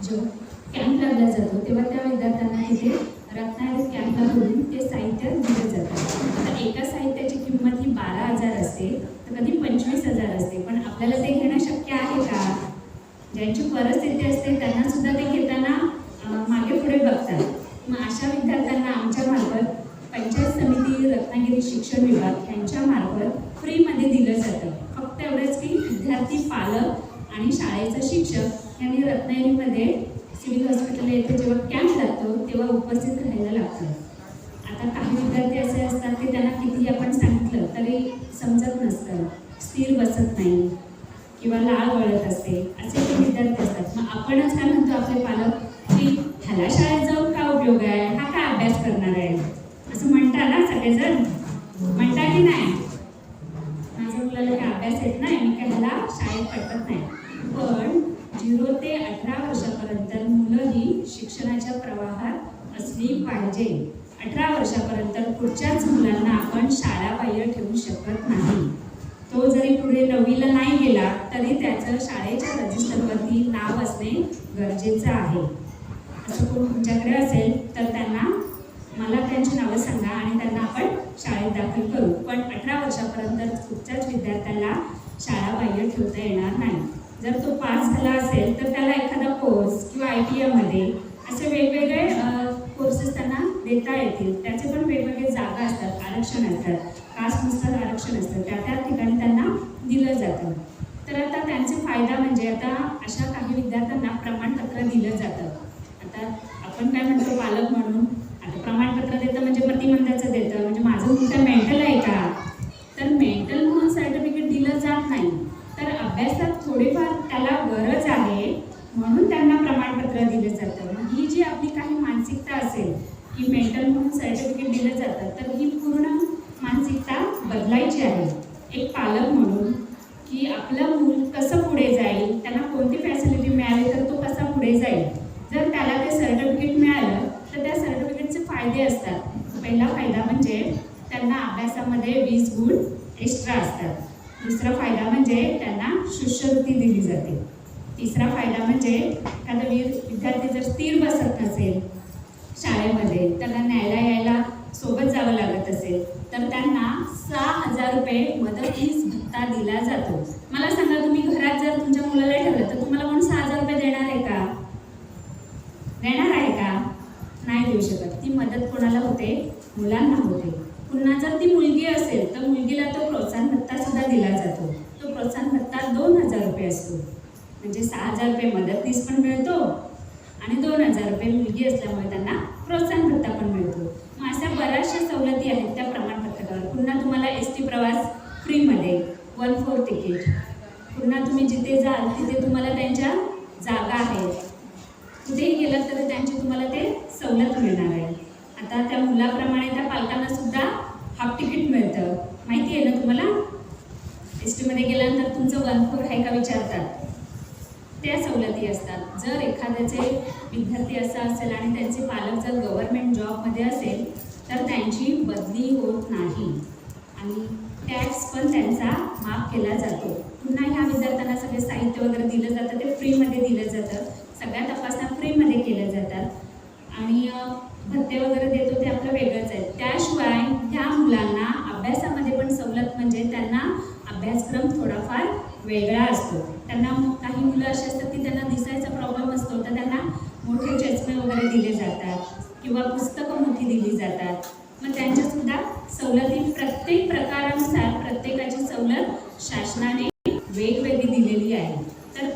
जो कॅम्प लागला जातो तेव्हा त्या विद्यार्थ्यांना तिथे रत्नागिरी कॅम्पला बोलून ते साहित्य दिलं जातं. आता एका साहित्याची किंमत ही 12,000 असते, तर कधी 25,000 असते. पण आपल्याला ते घेणं शक्य आहे का? ज्यांची परिस्थिती असते त्यांना सुद्धा ते घेताना मागे पुढे बघतात. मग अशा विद्यार्थ्यांना आमच्या मार्फत पंचायत समिती, रत्नागिरी शिक्षण विभाग यांच्या मार्फत फ्रीमध्ये दिलं जातं. फक्त एवढंच की विद्यार्थी, पालक आणि शाळेचा शिक्षक यांनी रत्नागिरीमध्ये सिव्हिल हॉस्पिटल येथे जेव्हा कॅम्प लागतो तेव्हा उपस्थित राहायला लागतं. आता काही विद्यार्थी असे असतात की त्यांना कितीही आपण सांगितलं तरी समजत नसतं, स्थिर बसत नाही किंवा लाळ वळत असते, असे ते विद्यार्थी असतात. मग आपणच काय म्हणतो आपले पालक की ह्याला शाळेत जाऊन काय उपयोग आहे, हा काय अभ्यास करणार आहे, असं म्हणता ना सगळेजण, म्हणता की नाही? माझ्या मुलाला काय अभ्यास येत नाही, मी काय ह्याला शाळेत पाठवत नाही. पण 0 ते 18 वर्षापर्यंत मुलं ही शिक्षणाच्या प्रवाहात असली पाहिजे. 18 वर्षापर्यंत पुढच्याच मुलांना आपण शाळाबाह्य ठेवू शकत नाही. तो जरी पुढे 9वीला नाही गेला तरी त्याचं शाळेच्या रजिस्टरवरती नाव असणे गरजेचं आहे. असं कोण तुमच्याकडे असेल तर त्यांना मला त्यांची नावं सांगा आणि त्यांना आपण शाळेत दाखल करू. पण 18 वर्षापर्यंत कुठच्याच विद्यार्थ्याला शाळाबाह्य ठेवता येणार नाही. जर तो पास झाला असेल तर त्याला एखादा कोर्स किंवा ITI मध्ये असे वेगवेगळे कोर्सेस त्यांना देता येतील. त्याचे पण वेगवेगळे जागा असतात, आरक्षण असतात, कास्टनुसार आरक्षण असतं, त्या ठिकाणी त्यांना दिलं जातं. तर आता त्यांचे फायदा म्हणजे आता अशा काही विद्यार्थ्यांना प्रमाणपत्र दिलं जातं. आता आपण काय म्हणतो पालक म्हणून, आता प्रमाणपत्र देतं म्हणजे प्रतिबंधाचं देतं, म्हणजे माझं मुलं मेंटल आहे का? तर मेंटल म्हणून सर्टिफिकेट दिलं जात नाही, तर अभ्यासात थोडीफार त्याला गरज आहे म्हणून त्यांना प्रमाणपत्र दिलं जातं. मग ही जी आपली काही मानसिकता असेल की मेंटल म्हणून सर्टिफिकेट दिलं जातं, तर ही पूर्ण मानसिकता बदलायची आहे एक पालक म्हणून, की आपलं मूल कसं पुढे जाईल, त्यांना कोणती फॅसिलिटी मिळाली तर तो कसा पुढे जाईल. जर त्याला ते सर्टिफिकेट मिळालं तर त्या सर्टिफिकेटचे फायदे असतात. पहिला फायदा म्हणजे त्यांना अभ्यासामध्ये 20 गुण एक्स्ट्रा असतात. दुसरा फायदा म्हणजे त्यांना शिष्यवृत्ती दिली जाते. तिसरा फायदा म्हणजे एखादा विद्यार्थी जर स्थिर बसत नसेल शाळेमध्ये, त्यांना न्यायला यायला सोबत जावं लागत असेल तर त्यांना 6,000 रुपये मदतीस भत्ता दिला जातो. मला सांगा, तुम्ही घरात जर तुमच्या मुलाला ठेवलं तर तुम्हाला कोण 6,000 रुपये देणार आहे का? देणार आहे का? नाही देऊ शकत. ती मदत कोणाला होते? मुलांना होते. पुन्हा जर ती मुलगी असेल तर मुलगीला तो प्रोत्साहन भत्ता सुद्धा दिला जातो. तो प्रोत्साहन भत्ता 2,000 रुपये असतो. म्हणजे 6,000 रुपये मदतनीस पण मिळतो आणि 2,000 रुपये मुलगी असल्यामुळे त्यांना प्रोत्साहन भत्ता पण मिळतो. मग अशा बऱ्याचशा सवलती आहेत त्या प्रमाणपत्रावर. पुन्हा तुम्हाला ST प्रवास फ्रीमध्ये, 1/4 तिकीट. पुन्हा तुम्ही जिथे जाल तिथे तुम्हाला त्यांच्या जागा आहेत, कुठेही गेलात तर त्यांची तुम्हाला ते सवलत मिळणार आहे. आता त्या मुलाप्रमाणे त्या पालकांना सुद्धा हाफ तिकीट मिळतं. माहिती आहे ना तुम्हाला? ST मध्ये गेल्यानंतर तुमचं 1/4 आहे का विचारतात. त्या सवलती असतात. जर एखाद्याचे विद्यार्थी असा असेल आणि त्यांचे पालक जर गव्हर्नमेंट जॉबमध्ये असेल तर त्यांची बदली होत नाही आणि टॅक्स पण त्यांचा माफ केला जातो. पुन्हा ह्या विद्यार्थ्यांना सगळे साहित्य वगैरे दिलं जातं, ते फ्रीमध्ये दिलं जातं. सगळ्या तपासण्या फ्रीमध्ये केल्या जातात आणि भत्ते वगैरे देतो ते आपलं वेगळंच आहे. त्याशिवाय ह्या मुलांना अभ्यासामध्ये पण सवलत म्हणजे त्यांना अभ्यासक्रम थोडाफार वेगळा असतो. त्यांना काही मुलं अशी असतात की त्यांना दिसायचा प्रॉब्लेम असतो, तर त्यांना मोठे चष्मे वगैरे दिले जातात किंवा पुस्तकं मोठी दिली जातात. मग त्यांच्यासुद्धा सवलती प्रत्येक प्रकारानुसार प्रत्येकाची सवलत शासनाने वेगवेगळी दिलेली आहे. तर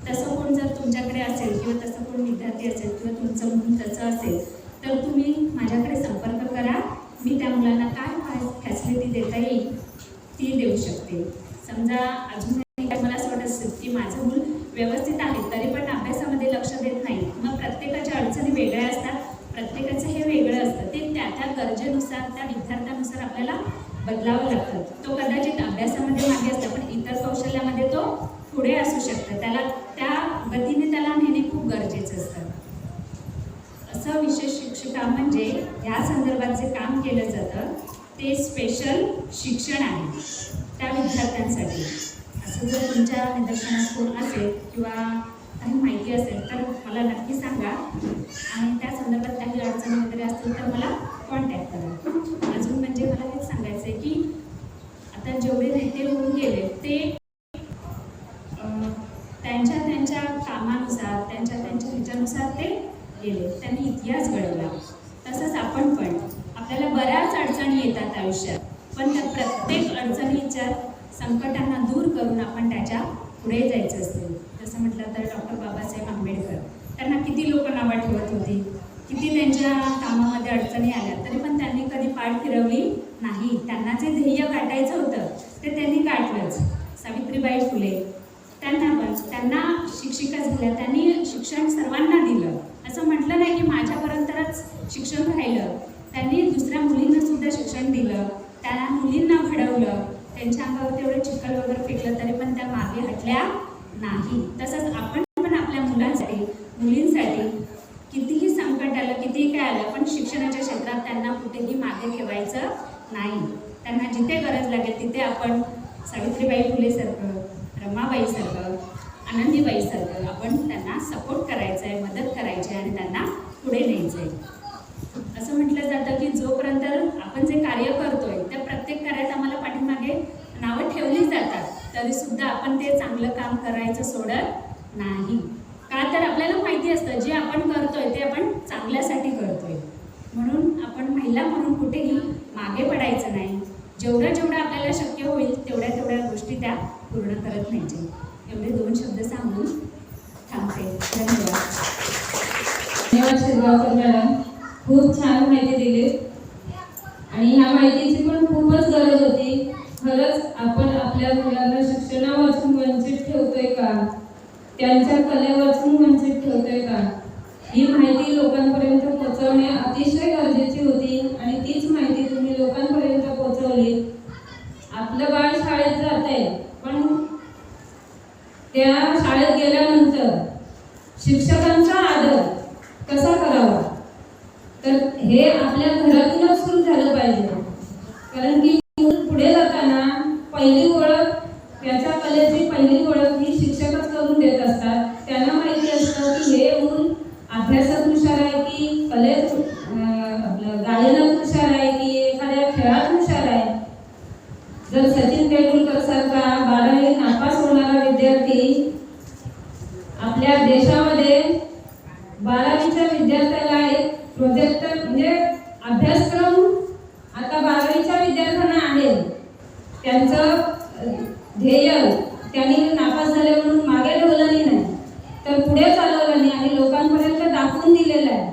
तसं कोण जर तुमच्याकडे असेल किंवा तसं कोण विद्यार्थी असेल किंवा तुमचं मुलं तसं असेल तर तुम्ही माझ्याकडे संपर्क करा. मी त्या मुलांना काय फॅसिलिटी देता येईल ती देऊ शकते. समजा अजून मला असं वाटत असेल की माझं मूल व्यवस्थित आहे तरी पण अभ्यासामध्ये लक्ष देत नाही, मग प्रत्येकाच्या अडचणी वेगळ्या असतात, प्रत्येकाचं हे वेगळं असतं. ते त्या गरजेनुसार वयानुसार त्या विद्यार्थ्यानुसार आपल्याला बदलावं लागतं. तो कदाचित अभ्यासामध्ये मागे असतो पण इतर कौशल्यामध्ये तो पुढे असू शकतो. त्याला त्या गतीने त्याला नेणे खूप गरजेचं असतं. असं विशेष शिक्षिका म्हणजे या संदर्भात जे काम केलं जातं ते स्पेशल शिक्षण आहे त्या विद्यार्थ्यांसाठी. असं जर तुमच्या निदर्शनास कोण असेल किंवा काही माहिती असेल तर मला नक्की सांगा आणि त्या संदर्भात काही अडचणी वगैरे असतील तर मला कॉन्टॅक्ट करा. अजून म्हणजे मला हेच सांगायचं आहे की आता जेवढे नेते होऊन गेले ते त्यांच्या त्यांच्या कामानुसार त्यांच्या ह्याच्यानुसार ते गेले, त्यांनी इतिहास घडवला. तसंच आपण पण आपल्याला बऱ्याच अडचणी येतात आयुष्यात, पण त्या प्रत्येक अडचणीच्या संकटांना दूर करून आपण त्याच्या पुढे जायचं असते. जसं म्हटलं तर डॉक्टर बाबासाहेब आंबेडकर, त्यांना किती लोक नावं ठेवत होती, किती त्यांच्या कामामध्ये अडचणी आल्या तरी पण त्यांनी कधी पाठ फिरवली नाही. त्यांना जे ध्येय गाठायचं होतं ते त्यांनी गाठलंच. सावित्रीबाई फुले त्यांना शिक्षिका झाल्या, त्यांनी शिक्षण सर्वांना दिलं. असं म्हटलं नाही की माझ्यापर्यंतच शिक्षण राहिलं, त्यांनी दुसऱ्या मुलींना सुद्धा शिक्षण दिलं, त्या मुलींना घडवलं. त्यांच्या अंगावर तेवढं चिखल वगैरे फेकलं तरी पण त्या मागे हटल्या नाही. तसंच आपण पण आपल्या मुलांसाठी मुलींसाठी कितीही संकट आलं कितीही काय आलं पण शिक्षणाच्या क्षेत्रात त्यांना कुठेही मागे ठेवायचं नाही. त्यांना जिथे गरज लागेल तिथे आपण सावित्रीबाई फुलेसारखं, रमाबाईसारखं, आनंदीबाईसारखं आपण त्यांना सपोर्ट करायचं आहे, मदत करायची आहे आणि त्यांना पुढे न्यायचं आहे. असं म्हटलं जातं की जोपर्यंत आपण जे कार्य करतोय त्या प्रत्येक कार्यात आम्हाला पाठीमागे नावं ठेवली जातात तरीसुद्धा आपण ते चांगलं काम करायचं सोडत नाही. का तर आपल्याला माहिती असतं जे आपण करतोय ते आपण चांगल्यासाठी करतोय. म्हणून आपण महिला म्हणून कुठेही मागे पडायचं नाही. जेवढं आपल्याला शक्य होईल तेवढ्या गोष्टी त्या पूर्ण करत न्यायचे. एवढे 2 शब्द सांगून थांबते. धन्यवाद. धन्यवाद शिरगावकर मॅडम, खूप छान माहिती दिली आणि ह्या माहितीची पण खूपच गरज होती. खरंच आपण आपल्या मुलांना शिक्षणापासून वंचित ठेवतोय का, त्यांच्या कलेपासून वंचित ठेवतोय का, ही माहिती लोकांपर्यंत पोहोचवणे अतिशय गरजेची होती आणि तीच माहिती तुम्ही लोकांपर्यंत पोहोचवली. आपलं बाळ शाळेत जातंय पण त्या शाळेत गेल्यानंतर शिक्षकांचा आदर कसा करावा तर हे आपल्या घरातूनच सुरू झालं पाहिजे. कारण की पुढे जाताना पहिली ओळख, त्याच्या कलेची पहिली ओळख ही शिक्षकच करून देत असतात. त्यांना माहिती असतं की हे मूल अभ्यासात हुशार आहे की कलेत आपलं गायनात हुशार आहे की एखाद्या खेळात हुशार आहे. जर सचिन तेंडुलकर सारखा 12वी नापास होणारा विद्यार्थी आपल्या देशामध्ये 12वीच्या विद्यार्थ्याला एक प्रोजेक्टर म्हणजे अभ्यासक्रम आता 12वीच्या विद्यार्थ्यांना आहे, त्यांचं ध्येय त्यांनी नापास झाले म्हणून मागे ठेवलं नाही तर पुढे चालवलं नाही आणि लोकांपर्यंत दाखवून दिलेलं आहे.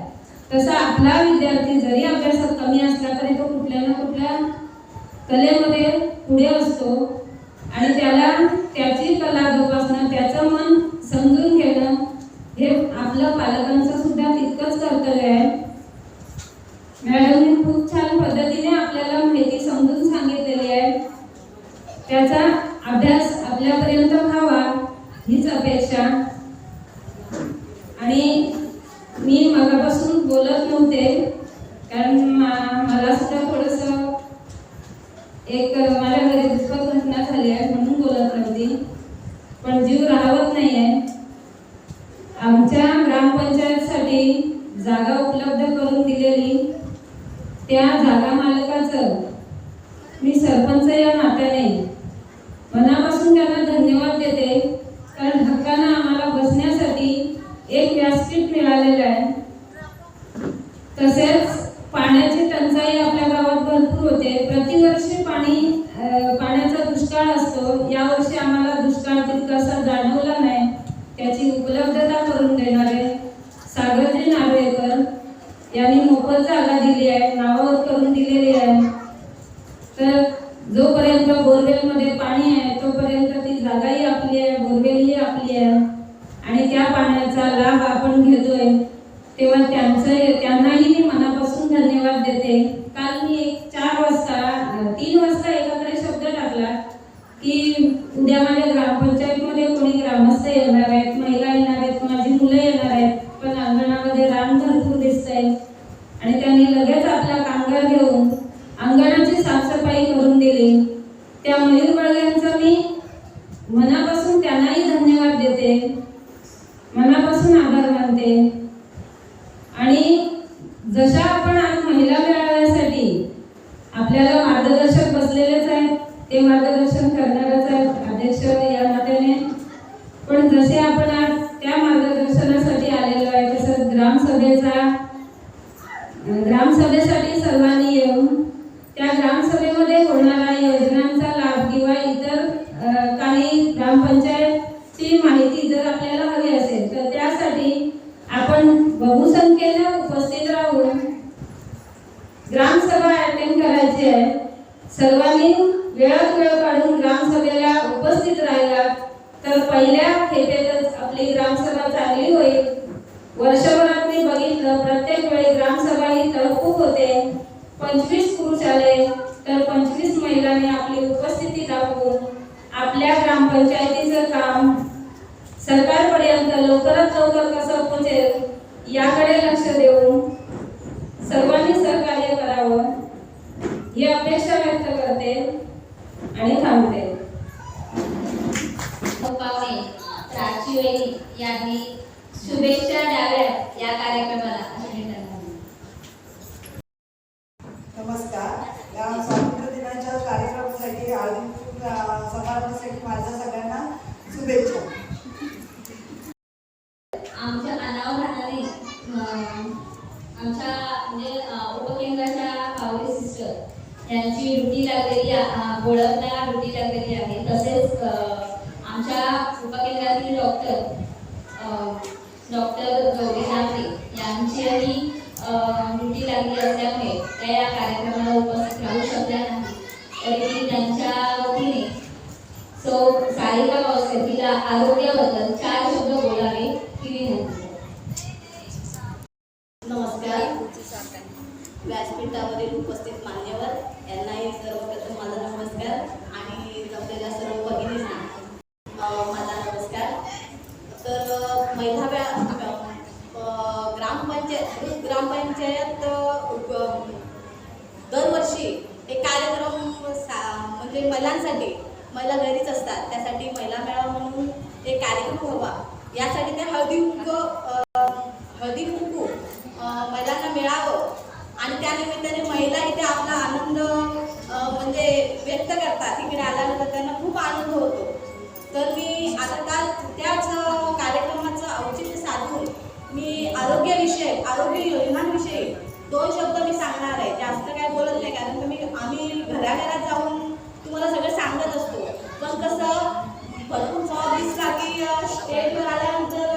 तसा आपला विद्यार्थी जरी अभ्यासात कमी असला तरी तो कुठल्या ना कुठल्या कलेमध्ये पुढे असतो आणि त्याला त्याची कला जोपासणं, त्याचं मन समजून घेणं हे आपलं पालकांचं सुद्धा तितकंच कर्तव्य आहे. मॅडमने खूप छान पद्धतीने आपल्याला माहिती समजून सांगितलेली आहे. त्याचा अभ्यास आपल्यापर्यंत व्हावा हीच अपेक्षा. आणि मी मगापासून बोलत नव्हते कारण मला सुद्धा थोडंसं एक माझ्या घरी दुःखद घटना झाली आहे म्हणून बोलत नव्हती, पण जीव राहत नाही आहे. आमच्या ग्रामपंचायतसाठी जागा उपलब्ध करून दिलेली त्या जागा मालकाचं मी सरपंच या नात्याने मनापासून त्यांना धन्यवाद देते. कारण हक्कानं आम्हाला बसण्यासाठी एक व्यासपीठ मिळालेलं आहे. तसेच पाण्याची टंचाई आपल्या गावात भरपूर होते. प्रतिवर्षी पाण्याचा दुष्काळ असतो. यावर्षी आम्हाला दुष्काळ तितकासा जाणवला नाही. त्याची उपलब्धता करून देणारे सागरजी नार्वेकर यांनी मोफत जागा दिली आहे, नावावर करून दिलेली आहे. तर जोपर्यंत बोरवेलमध्ये पाणी आहे तोपर्यंत ती जागाही आपली आहे, बोरवेलही आपली आहे आणि त्या पाण्याचा लाभ आपण घेतोय. तेव्हा त्यांनाही मी मनापासून धन्यवाद देते. काल मी 3 वाजता एकाकडे शब्द टाकला की उद्या माझ्या ग्रामपंचायतीमध्ये कोणी ग्रामस्थ येणार आहेत, महिला येणार आहेत, माझी मुलं येणार आहेत, पण अंगणामध्ये रान भरपूर दिसतंय. आणि त्यांनी लगेच आपला कामगार घेऊन अंगणाची साफसफाई करून दिली. त्या मयूर बळग्यांचा मी मनापासून त्यांनाही धन्यवाद देते, मनापासून आभार मानते. आणि जशा आपण आज महिला मेळाव्यासाठी आपल्याला मार्गदर्शक बसलेलेच आहेत, ते मार्गदर्शन करणारच आहेत अध्यक्ष या नात्याने. पण जसे आपण आज त्या मार्गदर्शनासाठी आलेलो आहे तसंच ग्रामसभेसाठी सर्वांनी येऊन त्या ग्रामसभेमध्ये होणाऱ्या योजनांचा लाभ किंवा इतर काही ग्रामपंचायतची माहिती जर आपल्याला हवी असेल तर त्यासाठी आपण बहुसंख्येने उपस्थित राहून ग्रामसभा अटेंड करायची आहे. सर्वांनी वेळात वेळ काढून ग्रामसभेला उपस्थित राहिला तर पहिल्या खेपेतच आपली ग्रामसभा चांगली होईल. वर्षभरात मी बघितलं प्रत्येक वेळी ग्रामसभा ही तहकूब होते. 25 पुरुष आले तर 25 महिलांनी आपली उपस्थिती दाखवून आपल्या ग्रामपंचायतीचं काम सरकारपर्यंत लवकरात लवकर कसं पोहोचेल याकडे लक्ष देऊन सर्वांनी सहकार्य करावं ही अपेक्षा व्यक्त करते आणि थांबते. पाहुणे प्राची वैदी यांनी शुभेच्छा द्याव्यात या कार्यक्रमाला. नमस्कार. या स्वातंत्र्य दिनाच्या कार्यक्रमासाठी हार्दिक समारंभासाठी माझ्या सगळ्यांना शुभेच्छा. आमच्या अनावर राहणारी आमच्या म्हणजे उपकेंद्राच्या पावरी सिस्टर यांची ड्युटी लागलेली गोळवला ड्युटी लागलेली आहे. तसेच आमच्या उपकेंद्रातील डॉक्टर गौरी नागरे यांचीही ड्युटी लागली असल्यामुळे त्या या कार्यक्रमाला उपस्थित राहू शकल्या नाही. तरी त्यांच्या वतीने सारिका पावसे तिला आरोग्याबद्दल 4 शब्द बोलावे ही विनंती. नमस्कार. व्यासपीठावरील उपस्थित मान्यवर यांनाही सर्वप्रथम माझा नमस्कार आणि जमलेल्या सर्व भगिनींना माझा नमस्कार. तर महिला ग्रामपंचायत दरवर्षी एक कार्यक्रम म्हणजे महिलांसाठी, महिला घरीच असतात त्यासाठी महिला मेळावा म्हणून एक कार्यक्रम व्हावा यासाठी ते हळदी कुंकू महिलांना मिळावं आणि त्यानिमित्ताने महिला इथे आपला आनंद म्हणजे व्यक्त करतात. इकडे आल्यानंतर त्यांना खूप आनंद होतो. तर मी आता त्याच कार्यक्रमाचं औचित्य साधून मी आरोग्य योजनांविषयी 2 शब्द मी सांगणार आहे. जास्त काय बोलत नाही कारण आम्ही घराघरात जाऊन तुम्हाला सगळं सांगत असतो. पण कसं भरपूर जॉब दिसला की स्टेजवर आल्यानंतर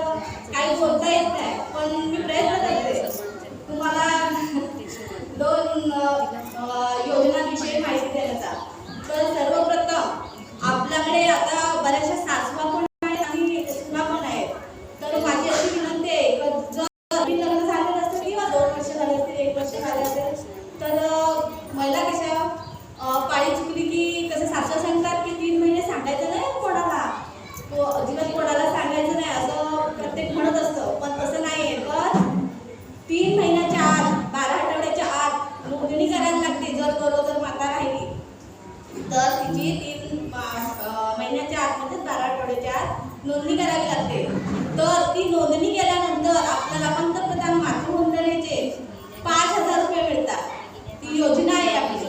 काही बोलता येत नाही. पण मी प्रयत्न करते तुम्हाला 2 योजनांविषयी माहिती देण्याचा. तर सर्वप्रथम आपल्याकडे आता बऱ्याचशा सासवा पण आहेत आणि सुना पण आहेत. तर माझी अशी विनंती आहे की जर लग्न झालेलं असतं किंवा 2 वर्ष झाले असतील, 1 वर्ष झाले असेल तर महिला कशा पाळी चुकली की कसं सासू सांगतात की 3 महिने सांगायचं नाही कोणाला, तो अजिबात कोणाला सांगायचं नाही असं प्रत्येक म्हणत असतं. पण तसं नाही आहे. पण 3 महिन्याच्या आत 12 आठवड्याच्या आत नोंदणी करायला लागते. जर बरोबर माता राहिली तर तिची 3 महिन्याच्या आत म्हणजे 12 आठवड्याच्या आत नोंदणी करावी लागते. तर ती नोंदणी केल्यानंतर आपल्याला पंतप्रधान मातृवंदनेचे 5,000 रुपये मिळतात. ती योजना आहे आपली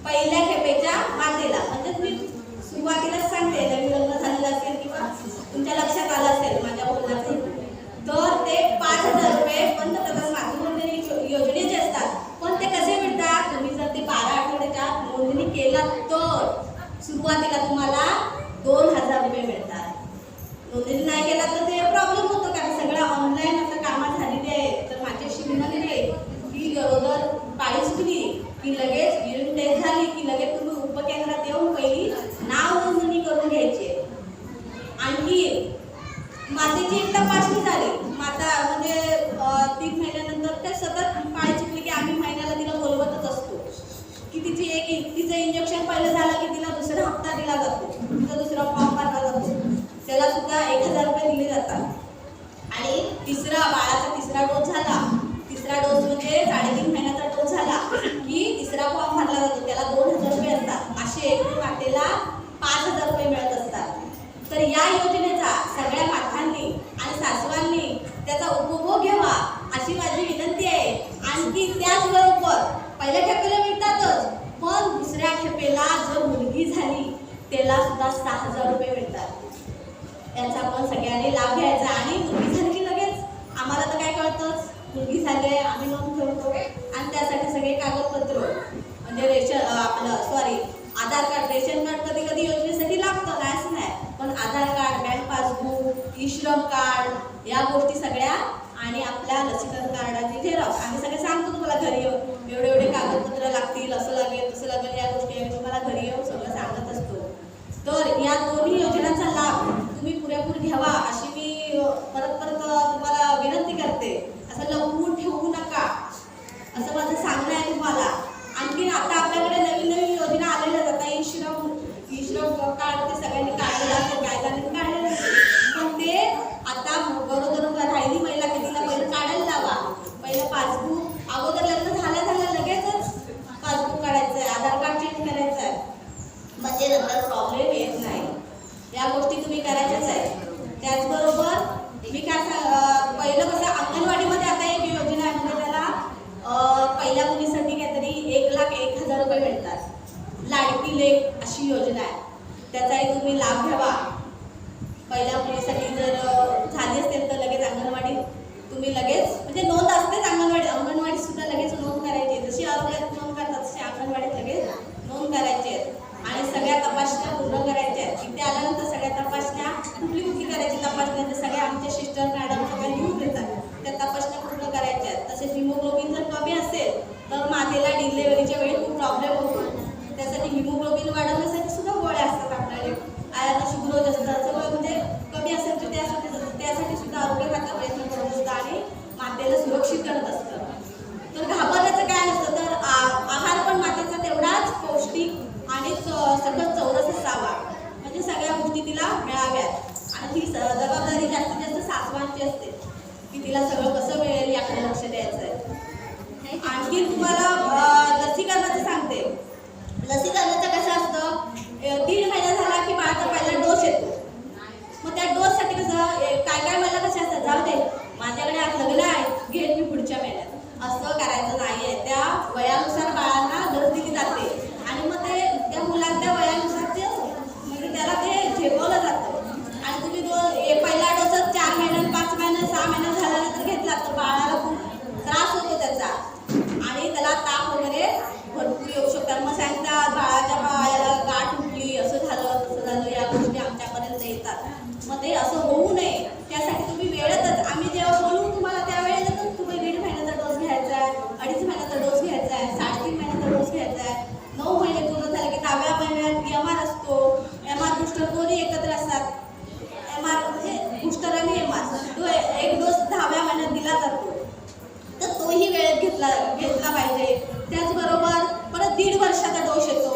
पहिल्या खेपेच्या मातेला. म्हणजे मी सुरुवातीलाच सांगते नवीन लग्न झालेलं असेल किंवा तुमच्या लक्षात आलं असेल माझ्या बोलण्याचं, तर ते 5,000 रुपये पंतप्रधान मातृवंदने योजनेचे असतात. पण ते कसे मिळतात? तुम्ही जर ते 12 आठवड्याच्या नोंदणी केला तर सुरुवातीला तुम्हाला 2,000 रुपये मिळतात. नोंदणी नाही केला तर ते प्रॉब्लेम होतो कारण सगळं ऑनलाईन आता कामात झालेली आहे. तर माझी अशी विनंती आहे की गरोदर पाळी चुकली की लगेच युरिन टेस्ट झाली की लगेच तुम्ही उपकेंद्रात येऊन पहिली नाव नोंदणी करून घ्यायची. आणखी मातेची एक तपासणी झाली, माता म्हणजे 3 महिन्यानंतर ते सतत पाळी चुकली की आम्ही तिचं इंजेक्शन पहिलं झालं की तिला दुसरा हप्ता दिला जातो, तिचा दुसरा फॉर्म भरला जातो, त्याला सुद्धा 1000 रुपये दिले जातात. आणि बाळाचा तिसरा डोस झाला, तिसरा डोस म्हणजे 3.5 महिन्याचा डोस झाला की तिसरा फॉर्म भरला जातो, त्याला 2000 रुपये असतात. असे एकूण मातेला 5000 रुपये मिळत असतात. तर या योजनेचा सगळ्या मातांनी आणि सासवांनी त्याचा उपभोग घ्यावा अशी माझी विनंती आहे. आणखी त्याचबरोबर पहिल्या खेपेला मिळतातच, पण दुसऱ्या खेपेला जर मुलगी झाली त्याला सुद्धा 6000 रुपये मिळतात. याचा पण सगळ्यांनी लाभ घ्यायचा. आणि मुलगी झाली की लगेच आम्हाला तर काय कळतंच, मुलगी झाली आम्ही नोंद ठेवतो आणि त्यासाठी सगळे कागदपत्र म्हणजे आधार कार्ड, रेशन कार्ड कधी कधी योजनेसाठी लागतं, नाही असं नाही, पण Aadhaar card, bank passbook, eShram card या गोष्टी सगळ्या आणि आपल्या लसीकरण कार्डाची झेरॉक्स आम्ही सगळे सांगतो तुम्हाला घरी येऊन एवढे एवढे कागदपत्र लागतील, असं लागेल तसं लागेल, या गोष्टी आम्ही तुम्हाला घरी येऊन सगळं सांगत असतो. तर या दोन्ही योजनांचा लाभ तुम्ही पुरेपूर घ्यावा अशी मी परत तुम्हाला विनंती करते. असं लपवून ठेवू नका असं माझं सांगणं आहे तुम्हाला. आणखी आता आपल्याकडे नवीन नवीन योजना आलेल्या जातात, ई-श्रम कार्ड ते सगळ्यांनी काढलेलं असेल, कायद्याने काढलेलं असेल, पण ते आता बरोबर राहिली महिला की तिला पहिलं काढायला लावा. पहिलं पासबुक अगोदर लग्न झाल्या लगेचच पासबुक काढायचं आहे, आधार कार्ड चेंज करायचं आहे, म्हणजे नंतर प्रॉब्लेम येत नाही. या गोष्टी तुम्ही करायच्याच आहे. त्याचबरोबर मी पहिलं कसं अंगणवाडीमध्ये आता एक योजना आहे, म्हणजे त्याला पहिल्या मुलीसाठी काहीतरी 1,01,000 रुपये मिळतात. लाडकी लेक अशी योजना आहे, त्याचाही तुम्ही लाभ घ्यावा. पहिल्या मुलीसाठी जर झाली असेल तर लगेच अंगणवाडीत तुम्ही लगेच म्हणजे नोंद असतेच, अंगणवाडीत सुद्धा लगेच नोंद करायची. जशी आरोग्यात नोंद करतात तशी अंगणवाडीत लगेच नोंद करायची आहे. आणि सगळ्या तपासण्या पूर्ण करायच्या आहेत. इथे आल्यानंतर सगळ्या तपासण्या कुठली करायची तपासण्या ते सगळ्या आमच्या सिस्टर मॅडम सगळ्या लिहून देतात, त्या तपासण्या पूर्ण करायच्या आहेत. तसेच हिमोग्लोबिन जर कमी असेल तर मातेला डिलिव्हरीच्या वेळी खूप प्रॉब्लेम होतो, त्यासाठी हिमोग्लोबिन वाढवण्यासाठी सुद्धा गोळ्या असतात आपल्याकडे, आयर्न शुग्रोज असतात, सगळं म्हणजे कमी असेल तर त्यासाठी सुद्धा आरोग्य खातं प्रयत्न करत असतं आणि मातेला सुरक्षित करत असतं. तर घाबरण्याचं काय नसतं, तर आहार पण मातेचा तेवढाच पौष्टिक आणि सगळं चौरस असावा, म्हणजे सगळ्या गोष्टी तिला मिळाव्यात. आणि ती जबाबदारी जास्तीत जास्त सासवांची असते की तिला सगळं कसं मिळेल याकडे लक्ष द्यायचं आहे. आणखी तुम्हाला लसीकरणाचं सांगते. लसीकरणाचं कसं असतं, 1.5 महिना झाला की बाळाचा पहिला डोस येतो. मग त्या डोससाठी कसं काय मला कसे असतात, जाऊ दे माझ्याकडे आज लग्न आहे घेत मी पुढच्या महिन्यात, असं करायचं नाही आहे. त्या वयानुसार बाळांना लस दिली जाते आणि मग ते त्या मुलांच्या वयानुसार ते म्हणजे त्याला ते झेपवलं जातं. आणि तुम्ही पहिला डोस 4 महिन्यात 5 महिन्यात 6 महिन्यात झाल्यानंतर घेतला तर बाळाला खूप त्रास होतो त्याचा आणि त्याला ताप वगैरे भरपूर येऊ शकतात. मग सांगतात बाळाच्या पायाला गाठ उठली, असं झालं तसं झालं, या गोष्टी आमच्यापर्यंत येतात. मग ते असं होऊ नये त्यासाठी तुम्ही वेळेतच आम्ही जेव्हा बोलू तुम्हाला त्यावेळेला तुम्ही 1.5 महिन्याचा डोस घ्यायचा आहे, 2.5 महिन्याचा डोस घ्यायचा आहे, 3.5 महिन्याचा डोस घ्यायचा आहे. 9 महिने पूर्ण झाले की 10व्या महिन्यात MR असतो, MR बूस्टर दोन्ही एकत्र असतात. MR म्हणजे बूस्टर आणि MR तो एक डोस 10व्या महिन्यात दिला जातो, तर तोही वेळेत घेतला पाहिजे. त्याचबरोबर परत 1.5 वर्षाचा डोस येतो.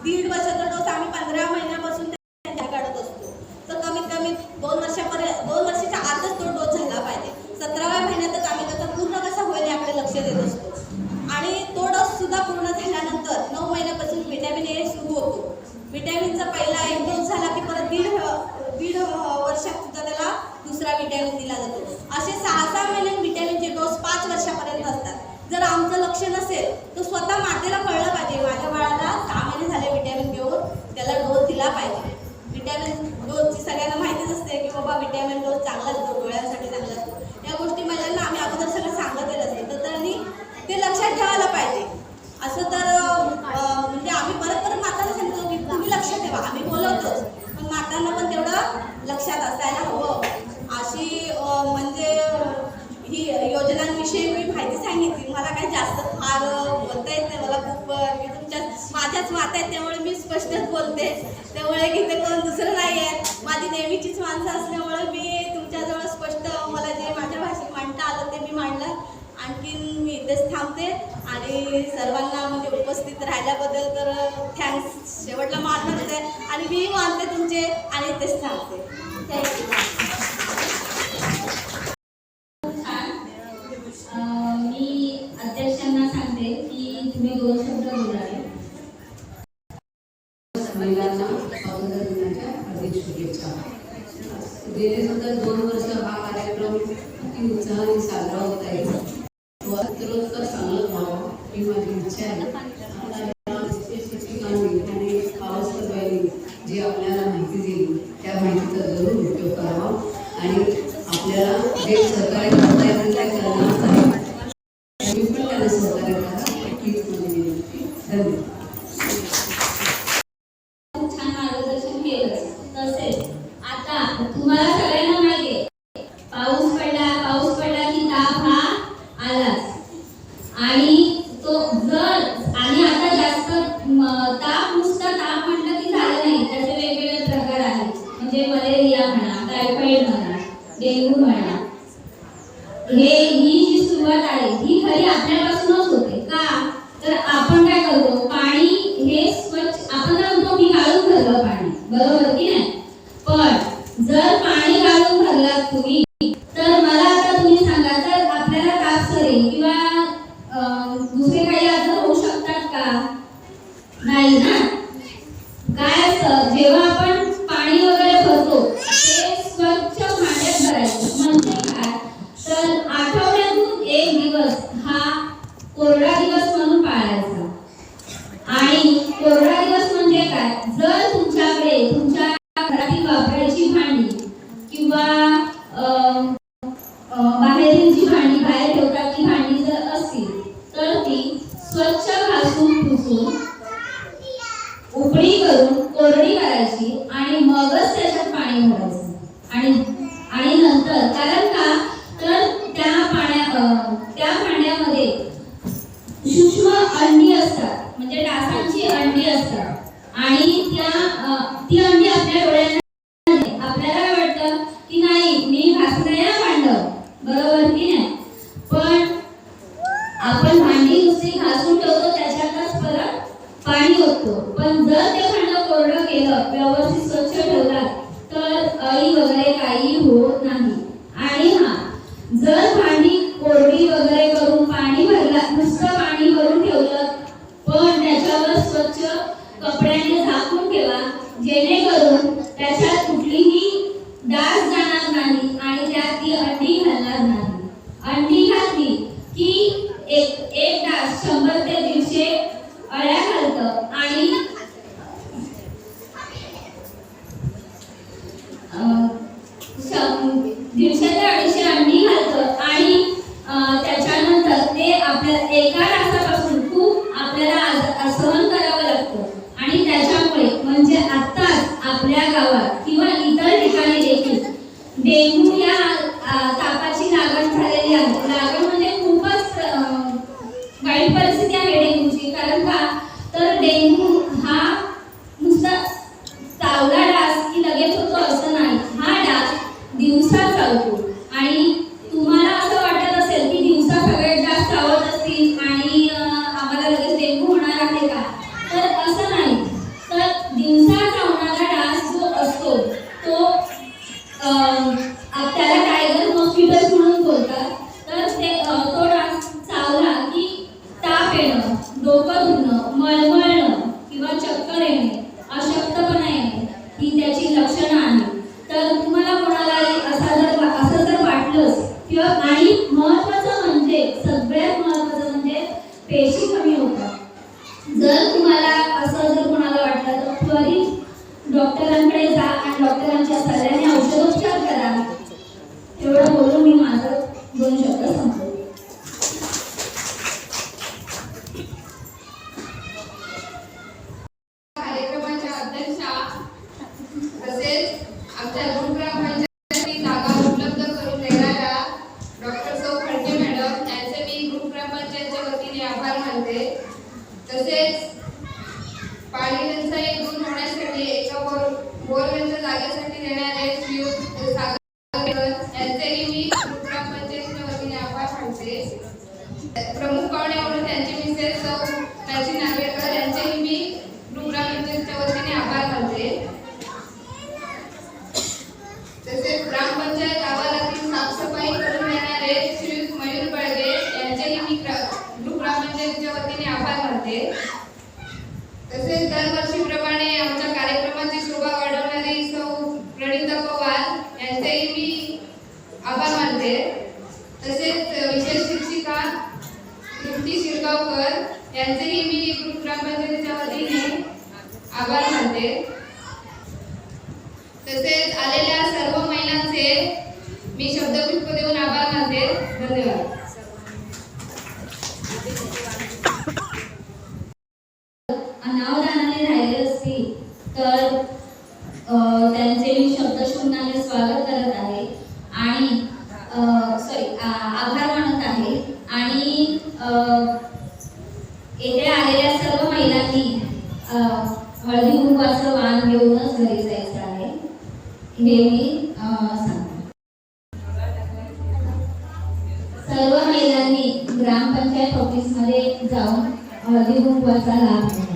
1.5 वर्षाचा डोस आम्ही 15 महिन्यापासून काढत असतो, तर कमीत कमी 2 वर्षाच्या आतच तो डोस झाला पाहिजे. 17व्या महिन्यातच आम्ही त्याचा पूर्ण कसा होईल याकडे लक्ष देत असतो. आणि तो डोस सुद्धा पूर्ण झाल्यानंतर 9 महिन्यापासून व्हिटॅमिन ए सुरू होतो. व्हिटॅमिनचा पहिला 1 डोस झाला की परत 1.5 वर्षात सुद्धा त्याला दुसरा व्हिटॅमिन दिला जातो. असे 6-6 महिने व्हिटॅमिनचे डोस 5 वर्षापर्यंत असतात. जर आमचं लक्ष नसेल तर स्वतः मातेला कळलं पाहिजे माझ्या बाळाला 6 महिने झाले व्हिटॅमिन घेऊन त्याला डोस दिला पाहिजे. व्हिटॅमिन डोसची सगळ्यांना माहितीच असते की बाबा व्हिटॅमिन डोस चांगला असतो, डोळ्यांसाठी चांगला असतो. या गोष्टी महिलांना आम्ही अगोदर सगळं सांगतच असते, तर त्यांनी ते लक्षात ठेवायला पाहिजे. असं तर म्हणजे आम्ही परत मातांना सांगतो की तुम्ही लक्ष ठेवा, आम्ही बोलवतोच, पण मातांना पण तेवढं लक्षात असायला हवं. अशी म्हणजे ही योजनांविषयी मी माहिती सांगितली. मला काही जास्त फार बोलता येत नाही, मला खूप माझ्याच माता आहेत त्यामुळे मी स्पष्टच बोलते. त्यामुळे इथे कोण दुसरं नाही आहे, माझी नेहमीचीच माणसं असल्यामुळे मी तुमच्याजवळ स्पष्ट मला जे माझ्या भाषेत मांडता आलं ते मी मांडलं आणखीन मी इथेच थांबते आणि सर्वांना म्हणजे उपस्थित राहिल्याबद्दल तर थँक्स शेवटला मानणारच आहे आणि मी मानते तुमचे आणि इथेच थांबते. थँक्यू. मी अध्यक्षांना सांगते की तुम्ही 2 शब्द बोलावे. महिलांना स्वातंत्र्य दिनाच्या हार्दिक शुभेच्छा. गेले सतत 2 वर्ष हा कार्यक्रम किती उत्साहाने साजरा होत आहे. उत्तरोत्तर चांगलं व्हावं ही माझी इच्छा आहे. शिक्षकांनी आणि पावसकरबाईंनी जी आपल्याला माहिती दिली त्या माहितीचा जरूर उपयोग करावा आणि आपल्याला जे सहकार्य करता येईल ते करणारच आहे. मी पण त्यांना सहकार्य करा हीच माझी विनंती. धन्यवाद. छान मार्गदर्शन केलं. तसेच आता तुम्हाला सगळ्यांना माहिती आहे पाऊस पडला की ताप हा आलाच आणि तो जर आणि आता जास्त ताप नुसता ताप म्हटलं की झालं नाही. त्याचे वेगवेगळे प्रकार आहेत. म्हणजे मलेरिया म्हणा, टायफॉइड म्हणा, डेंग्यू म्हणा. ही जी सुरुवात आहे ही खरी आपल्यापासूनच होते. का तर आपण काय करतो पाणी हे स्वच्छ आपण काय म्हणतो मी गाळून भरलं पाणी, बरोबर की नाही. पण जर पाणी गाळून भरलात तुम्ही तर मला आता तुम्ही सांगा तर आपल्याला ताप सरी किंवा दुसरे काही आजार होऊ शकतात का? नाही ना. काय असतं जेव्हा आपण पाणी वगैरे भरतो ते स्वच्छ भांड्यात भरायचं. म्हणजे काय तर आठवड्यातून 1 दिवस हा कोरडा दिवस म्हणून पाळायचा. आणि कोरडा दिवस म्हणजे काय जर तुमच्याकडे तुमच्या घरातील वापरायची भांडी किंवा बाहेरील जी भांडी बाहेर ठेवतात ती भांडी जर असतील तर ती स्वच्छ घासून पुसून उकळी करून कोरडी करायची आणि मगच त्याच्यात पाणी भरायचं. आणि नंतर कारण का तर त्या पाण्यामध्ये सूक्ष्म अंडी असतात म्हणजे डासांची अंडी असतात आणि ती अंडी आपल्या डोळ्यांना आपल्याला काय वाटतं की नाही मी घासलंय ना भांडं, बरोबर की नाही. पण आपण भांडी नुसती घासून ठेवतो त्याच्यातच परत पाणी ओततो. पण जर ते भांडं कोरडं केलं व्यवस्थित स्वच्छ ठेवलं तर अळी वगैरे काही होत नाही. आणि जर भांडी कोरडी वगैरे करून पाणी भरला नुसतं पाणी भरून ठेवलं पण त्याच्यावर स्वच्छ कपड्याने झाकून ठेवा जेणेकरून त्याच्यात कुठलीही डास जाणार नाही आणि त्यात ती अंडी घालणार नाही. अंडी घातली की एक डास 100 ते 150 अळ्या घालतं आणि 150 ते 250 अंडी घालतं आणि त्याच्यानंतर ते आपल्या एका डासापासून खूप आपल्याला सहन करावं लागतं. आणि त्याच्यामुळे म्हणजे आत्ताच आपल्या गावात किंवा इतर ठिकाणी देखील डेंग्यू या तापाची लागण झालेली आहे. लागण म्हणजे खूपच वाईट परिस्थिती आहे डेंग्यूची. कारण का तर डेंग्यू हा नुसता चावला डास की लगेच होतो असं नाही. हा डास दिवसा चावतो आणि तुम्हाला असं वाटत असेल की दिवसा सगळे डास चावत असतील आणि आम्हाला लगेच डेंग्यू होणार आहे का तर असं नाही. तर दिवसा चावणारा डास जो असतो तो त्याला टायगर मॉस्किटोज म्हणून बोलतात. तर तो डास चावला की ताप येणं, डोकं दुखणं, मळमळणं किंवा चक्कर येणे, अशक्तपणा येणे ही त्याची लक्षणं आहेत. तर तुम्हाला कोणालाही असं जर वाटलंच किंवा आणि महत्त्वाचं म्हणजे सगळ्यात महत्त्वाचं म्हणजे पेशी कमी होतात. जर तुम्हाला असं जर कोणाला वाटलं तर त्वरित डॉक्टरांकडे जा आणि डॉक्टरांच्या सल्ल्याने औषधोपचार करा. एवढं बोलून मी माझं 2 शब्द संपवतो. कार्यक्रमाच्या अध्यक्षा तसेच आमच्या ग्रुपग्रामपंचायतीची जागा उपलब्ध करून देणाऱ्या डॉक्टर सौ खडके मॅडम यांचे मी ग्रुपग्रामपंचायतच्या वतीने आभार मानते. तसेच पाणी टंचाई दूर होण्यासाठी एका बोरवेलच्या जागेसाठी देणारे श्रीयुत तसेच दरवर्षीप्रमाणे आमच्या कार्यक्रमाची शोभा वाढवणारी सौ प्रणिता पवार यांचेही मी आभार मानते. तसेच विशेष शिक्षिका तृप्ती शिरगावकर यांचेही मी ग्रुप ग्रामपंचायतीच्या वतीने आभार मानते. तसेच आलेल्या सर्व महिलांचे मी शब्दपुष्प देऊन आभार मानते. धन्यवाद. अनावधानाने राहिले असतील तर त्यांचे मी शब्दशून्याने स्वागत करत आहे आणि आभार मानत आहे. आणि येथे आलेल्या सर्व महिलांनी हळदी कुंकवाचं वाण घेऊनच घरी जायचं आहे हे मी सांगते. सर्व महिलांनी ग्रामपंचायत ऑफिसमध्ये जाऊन हळदी कुंकवाचा लाभ घ्यावा.